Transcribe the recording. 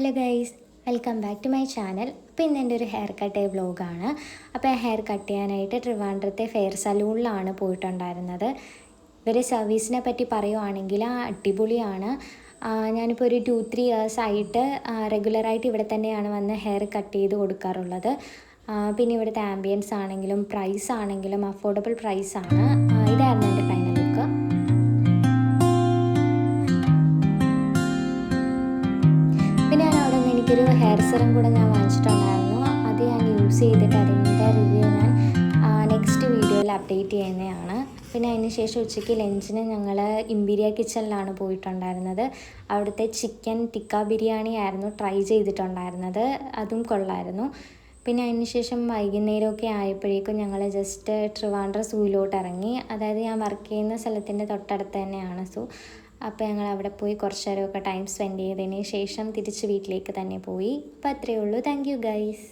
Hello guys, welcome back to my channel. അപ്പോൾ ഇന്ന് എൻ്റെ ഒരു ഹെയർ കട്ട് വ്ലോഗാണ്. അപ്പോൾ ഹെയർ കട്ട് ചെയ്യാനായിട്ട് ട്രിവാൻഡ്രത്തെ ഫെയർ സലൂണിലാണ് പോയിട്ടുണ്ടായിരുന്നത്. ഇവരെ സർവീസിനെ പറ്റി പറയുവാണെങ്കിൽ അടിപൊളിയാണ്. ഞാനിപ്പോൾ ഒരു 2-3 ഇയേഴ്സ് ആയിട്ട് റെഗുലറായിട്ട് ഇവിടെ തന്നെയാണ് വന്ന് ഹെയർ കട്ട് ചെയ്ത് കൊടുക്കാറുള്ളത്. പിന്നെ ഇവിടുത്തെ ആംബിയൻസ് ആണെങ്കിലും പ്രൈസ് ആണെങ്കിലും അഫോർഡബിൾ പ്രൈസാണ്. ഇതായിരുന്നു എൻ്റെ ഫൈനൽ ലുക്ക്. പിന്നെ ഞാൻ അവിടെ നിന്ന് എനിക്കൊരു ഹെയർ സെറം കൂടെ ഞാൻ വാങ്ങിച്ചിട്ടുണ്ടായിരുന്നു. അത് ഞാൻ യൂസ് ചെയ്തിട്ട് അതിൻ്റെ റിവ്യൂ ഞാൻ നെക്സ്റ്റ് വീഡിയോയിൽ അപ്ഡേറ്റ് ചെയ്യുന്നതാണ്. പിന്നെ അതിന് ശേഷം ഉച്ചയ്ക്ക് ലഞ്ചിന് ഞങ്ങൾ ഇമ്പീരിയ കിച്ചണിലാണ് പോയിട്ടുണ്ടായിരുന്നത്. അവിടുത്തെ ചിക്കൻ ടിക്ക ബിരിയാണി ആയിരുന്നു ട്രൈ ചെയ്തിട്ടുണ്ടായിരുന്നത്. അതും കൊള്ളായിരുന്നു. പിന്നെ അതിന് ശേഷം വൈകുന്നേരമൊക്കെ ആയപ്പോഴേക്കും ഞങ്ങൾ ജസ്റ്റ് ട്രിവാൻഡ്രം സൂയിലോട്ട് ഇറങ്ങി. അതായത് ഞാൻ വർക്ക് ചെയ്യുന്ന സ്ഥലത്തിൻ്റെ തൊട്ടടുത്ത് തന്നെയാണ് സൂ. അപ്പോൾ ഞങ്ങൾ അവിടെ പോയി കുറച്ച് നേരമൊക്കെ ടൈം സ്പെൻഡ് ചെയ്തതിന് ശേഷം തിരിച്ച് വീട്ടിലേക്ക് തന്നെ പോയി. അപ്പോൾ അത്രയേ ഉള്ളൂ. Thank you guys.